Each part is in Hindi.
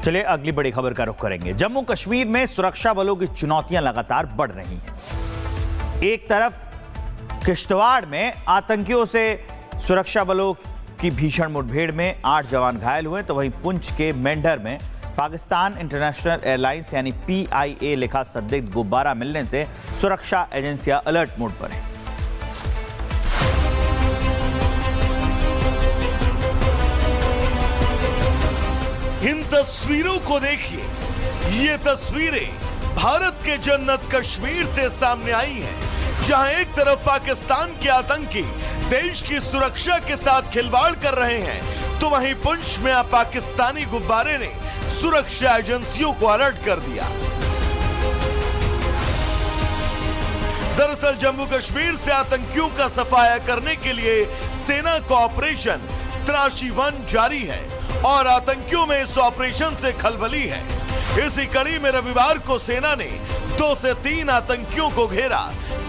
चलिए अगली बड़ी खबर का रुख करेंगे। जम्मू कश्मीर में सुरक्षा बलों की चुनौतियां लगातार बढ़ रही हैं। एक तरफ किश्तवाड़ में आतंकियों से सुरक्षा बलों की भीषण मुठभेड़ में 8 जवान घायल हुए, तो वहीं पुंछ के मेंढर में पाकिस्तान इंटरनेशनल एयरलाइंस यानी PIA लिखा संदिग्ध गुब्बारा मिलने से सुरक्षा एजेंसियां अलर्ट मोड पर हैं। इन तस्वीरों को देखिए। ये तस्वीरें भारत के जन्नत कश्मीर से सामने आई हैं, जहां एक तरफ पाकिस्तान के आतंकी देश की सुरक्षा के साथ खिलवाड़ कर रहे हैं, तो वहीं पुंछ में पाकिस्तानी गुब्बारे ने सुरक्षा एजेंसियों को अलर्ट कर दिया। दरअसल जम्मू कश्मीर से आतंकियों का सफाया करने के लिए सेना का ऑपरेशन तलाशी 1 जारी है और आतंकियों में इस ऑपरेशन से खलबली है। इसी कड़ी में रविवार को सेना ने 2 से 3 आतंकियों को घेरा,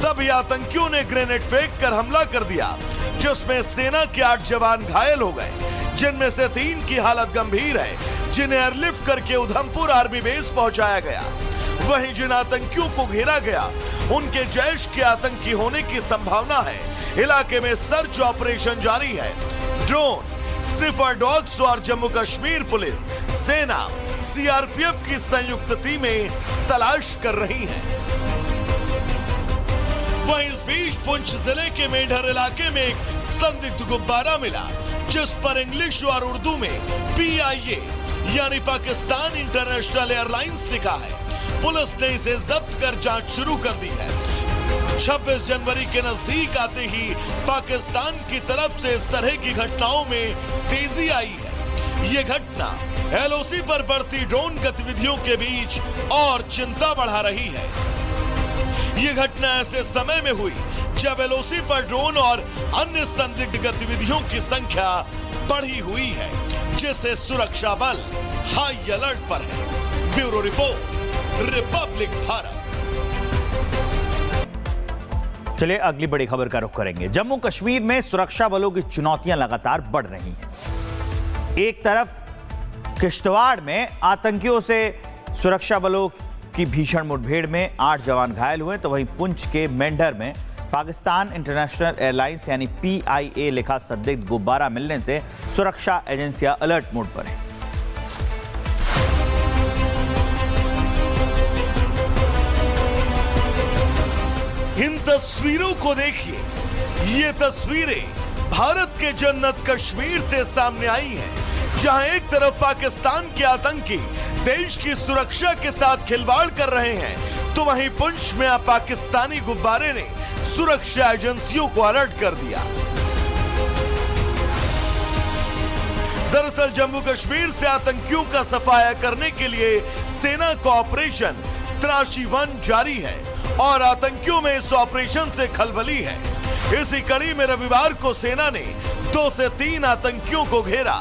तभी आतंकियों ने ग्रेनेड फेंक कर हमला कर दिया, जिसमें सेना के 8 जवान घायल हो गए, जिनमें से 3 की हालत गंभीर है, जिन्हें एयरलिफ्ट करके उधमपुर आर्मी बेस पहुंचाया गया। वहीं जिन आतंकियों को घेरा गया, उनके जैश के आतंकी होने की संभावना है। इलाके में सर्च ऑपरेशन जारी है। ड्रोन, स्निफर डॉग्स और जम्मू कश्मीर पुलिस, सेना, CRPF की संयुक्त टीमें तलाश कर रही हैं। वहीं इस बीच पुंछ जिले के मेंढर इलाके में एक संदिग्ध गुब्बारा मिला, जिस पर इंग्लिश और उर्दू में PIA यानी पाकिस्तान इंटरनेशनल एयरलाइंस लिखा है। पुलिस ने इसे जब्त कर जांच शुरू कर दी है। 26 जनवरी के नजदीक आते ही पाकिस्तान की तरफ से इस तरह की घटनाओं में तेजी आई है। ये घटना LOC पर बढ़ती ड्रोन गतिविधियों के बीच और चिंता बढ़ा रही है। ये घटना ऐसे समय में हुई जब LOC पर ड्रोन और अन्य संदिग्ध गतिविधियों की संख्या बढ़ी हुई है, जिससे सुरक्षा बल हाई अलर्ट पर है। Bureau report, Republic Bharat. चलिए अगली बड़ी खबर का रुख करेंगे। जम्मू कश्मीर में सुरक्षा बलों की चुनौतियां लगातार बढ़ रही हैं। एक तरफ किश्तवाड़ में आतंकियों से सुरक्षा बलों की भीषण मुठभेड़ में 8 जवान घायल हुए, तो वहीं पुंछ के मेंढर में पाकिस्तान इंटरनेशनल एयरलाइंस यानी PIA लिखा संदिग्ध गुब्बारा मिलने से सुरक्षा एजेंसियां अलर्ट मोड पर हैं। इन तस्वीरों को देखिए। ये तस्वीरें भारत के जन्नत कश्मीर से सामने आई हैं, जहां एक तरफ पाकिस्तान के आतंकी देश की सुरक्षा के साथ खिलवाड़ कर रहे हैं, तो वहीं पुंछ में पाकिस्तानी गुब्बारे ने सुरक्षा एजेंसियों को अलर्ट कर दिया। दरअसल जम्मू कश्मीर से आतंकियों का सफाया करने के लिए सेना का ऑपरेशन तलाशी 1 जारी है और आतंकियों में इस ऑपरेशन से खलबली है। इसी कड़ी में रविवार को सेना ने 2 से 3 आतंकियों को घेरा,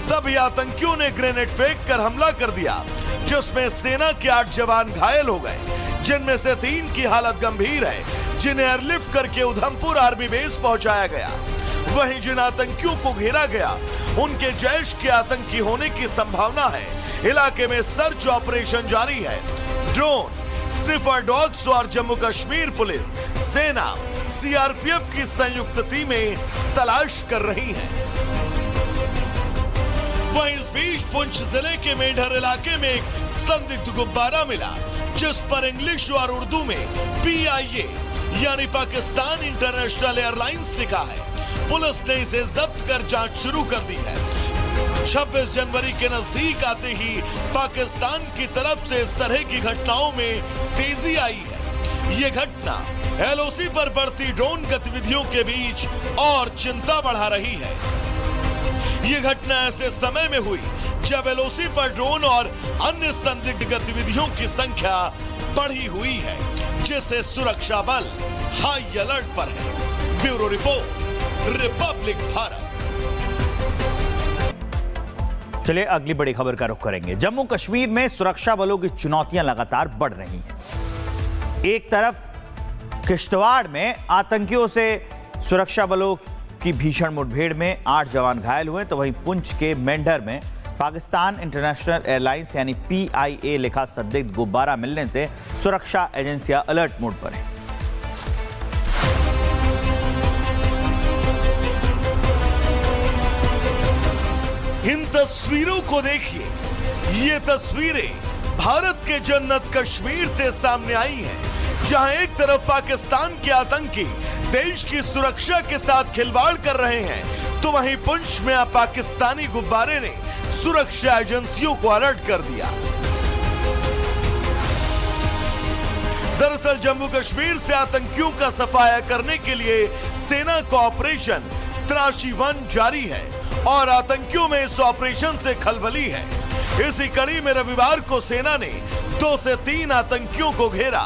तभी आतंकियों ने ग्रेनेड फेंक कर हमला कर दिया, जिसमें सेना के 8 जवान घायल हो गए, जिनमें से 3 की हालत गंभीर है, जिन्हें एयरलिफ्ट करके उधमपुर आर्मी बेस पहुंचाया गया। वहीं जिन आतंकियों को घेरा गया, उनके जैश के आतंकी होने की संभावना है। इलाके में सर्च ऑपरेशन जारी है। ड्रोन, स्निफर डॉग्स और जम्मू कश्मीर पुलिस, सेना, CRPF की संयुक्त टीमें तलाश कर रही हैं। वहीं इस बीच पुंछ जिले के मेंढर इलाके में एक संदिग्ध गुब्बारा मिला, जिस पर इंग्लिश और उर्दू में PIA यानी पाकिस्तान इंटरनेशनल एयरलाइंस लिखा है। पुलिस ने इसे जब्त कर जांच शुरू कर दी है। 26 जनवरी के नजदीक आते ही पाकिस्तान की तरफ से इस तरह की घटनाओं में तेजी आई है। ये घटना LOC पर बढ़ती ड्रोन गतिविधियों के बीच और चिंता बढ़ा रही है। ये घटना ऐसे समय में हुई जब LOC पर ड्रोन और अन्य संदिग्ध गतिविधियों की संख्या बढ़ी हुई है, जिससे सुरक्षा बल हाई अलर्ट पर है। Bureau report, Republic Bharat. चलिए अगली बड़ी खबर का रुख करेंगे। जम्मू कश्मीर में सुरक्षा बलों की चुनौतियां लगातार बढ़ रही हैं। एक तरफ किश्तवाड़ में आतंकियों से सुरक्षा बलों की भीषण मुठभेड़ में 8 जवान घायल हुए, तो वहीं पुंछ के मेंढर में पाकिस्तान इंटरनेशनल एयरलाइंस यानी PIA लिखा संदिग्ध गुब्बारा मिलने से सुरक्षा एजेंसियां अलर्ट मोड पर हैं। इन तस्वीरों को देखिए, ये तस्वीरें भारत के जन्नत कश्मीर से सामने आई हैं, जहां एक तरफ पाकिस्तान के आतंकी देश की सुरक्षा के साथ खिलवाड़ कर रहे हैं, तो वहीं पुंछ में पाकिस्तानी गुब्बारे ने सुरक्षा एजेंसियों को अलर्ट कर दिया। दरअसल जम्मू कश्मीर से आतंकियों का सफाया करने के लिए सेना का ऑपरेशन तराशी 1 जारी है और आतंकियों में इस ऑपरेशन से खलबली है। इसी कड़ी में रविवार को सेना ने 2 से 3 आतंकियों को घेरा,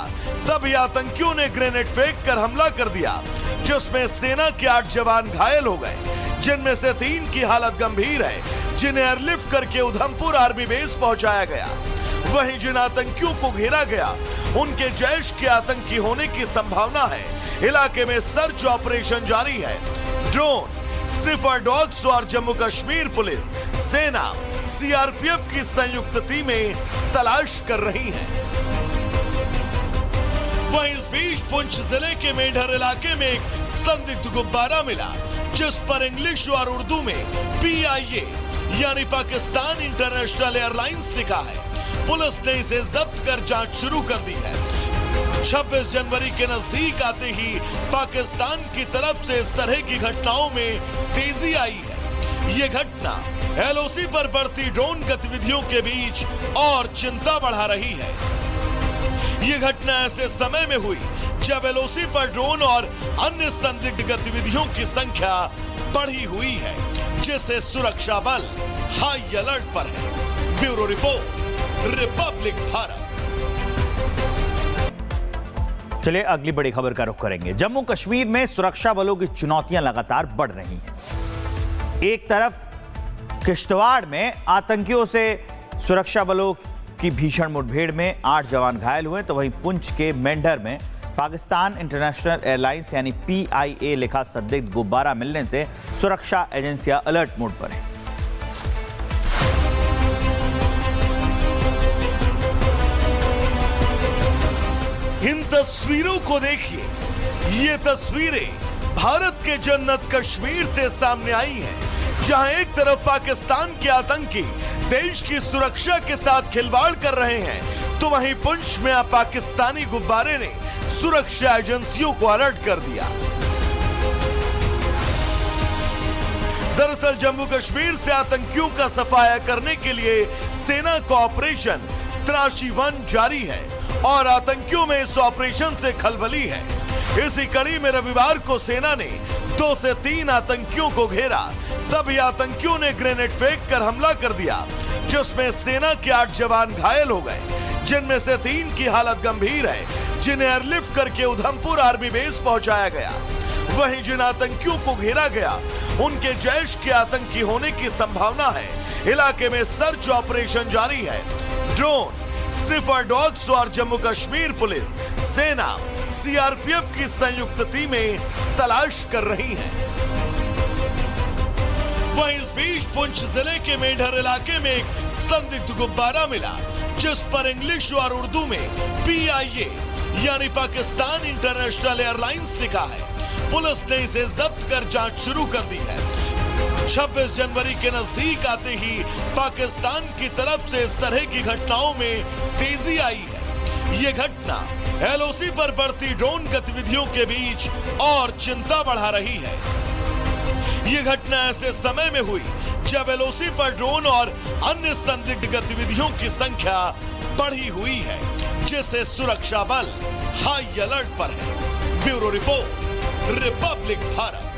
तभी आतंकियों ने ग्रेनेड फेंक कर हमला कर दिया, जिसमें सेना के 8 जवान घायल हो गए, जिनमें से 3 की हालत गंभीर है, जिन्हें एयरलिफ्ट करके उधमपुर आर्मी बेस पहुंचाया गया। वहीं जिन आतंकियों को घेरा गया, उनके जैश के आतंकी होने की संभावना है। इलाके में सर्च ऑपरेशन जारी है। ड्रोन, स्निफर डॉग्स और जम्मू कश्मीर पुलिस, सेना, CRPF की संयुक्त टीमें तलाश कर रही हैं। वहीं इस बीच पुंछ जिले के मेढर इलाके में एक संदिग्ध गुब्बारा मिला, जिस पर इंग्लिश और उर्दू में PIA यानी पाकिस्तान इंटरनेशनल एयरलाइंस लिखा है। पुलिस ने इसे जब्त कर जांच शुरू कर दी है। 26 जनवरी के नजदीक आते ही पाकिस्तान की तरफ से इस तरह की घटनाओं में तेजी आई है। ये घटना LOC पर बढ़ती ड्रोन गतिविधियों के बीच और चिंता बढ़ा रही है। ये घटना ऐसे समय में हुई जब LOC पर ड्रोन और अन्य संदिग्ध गतिविधियों की संख्या बढ़ी हुई है, जिससे सुरक्षा बल हाई अलर्ट पर है। Bureau report, Republic Bharat. चलिए अगली बड़ी खबर का रुख करेंगे। जम्मू कश्मीर में सुरक्षा बलों की चुनौतियां लगातार बढ़ रही हैं। एक तरफ किश्तवाड़ में आतंकियों से सुरक्षा बलों की भीषण मुठभेड़ में 8 जवान घायल हुए, तो वहीं पुंछ के मेंढर में पाकिस्तान इंटरनेशनल एयरलाइंस यानी PIA लिखा संदिग्ध गुब्बारा मिलने से सुरक्षा एजेंसियां अलर्ट मोड पर हैं। इन तस्वीरों को देखिए, ये तस्वीरें भारत के जन्नत कश्मीर से सामने आई हैं, जहां एक तरफ पाकिस्तान के आतंकी देश की सुरक्षा के साथ खिलवाड़ कर रहे हैं, तो वहीं पुंछ में पाकिस्तानी गुब्बारे ने सुरक्षा एजेंसियों को अलर्ट कर दिया। दरअसल जम्मू कश्मीर से आतंकियों का सफाया करने के लिए सेना का ऑपरेशन तराशी 1 जारी है और आतंकियों में इस ऑपरेशन से खलबली है। इसी कड़ी में रविवार को सेना ने 2 से 3 आतंकियों को घेरा, तभी आतंकियों ने ग्रेनेड फेंक कर हमला कर दिया, जिसमें सेना के 8 जवान घायल हो गए, जिनमें से 3 की हालत गंभीर है, जिन्हें एयरलिफ्ट करके उधमपुर आर्मी बेस पहुंचाया गया। वहीं जिन आतंकियों को घेरा गया, उनके जैश के आतंकी होने की संभावना है। इलाके में सर्च ऑपरेशन जारी है। ड्रोन, स्निफर डॉग्स और जम्मू कश्मीर पुलिस, सेना, CRPF की संयुक्त टीमें तलाश कर रही हैं। वहीं इस बीच पुंछ जिले के मेढर इलाके में एक संदिग्ध गुब्बारा मिला, जिस पर इंग्लिश और उर्दू में PIA यानी पाकिस्तान इंटरनेशनल एयरलाइंस लिखा है। पुलिस ने इसे जब्त कर जांच शुरू कर दी है। 26 जनवरी के नजदीक आते ही पाकिस्तान की तरफ से इस तरह की घटनाओं में तेजी आई है। ये घटना LOC पर बढ़ती ड्रोन गतिविधियों के बीच और चिंता बढ़ा रही है। ये घटना ऐसे समय में हुई जब LOC पर ड्रोन और अन्य संदिग्ध गतिविधियों की संख्या बढ़ी हुई है, जिससे सुरक्षा बल हाई अलर्ट पर है। Bureau report, Republic Bharat.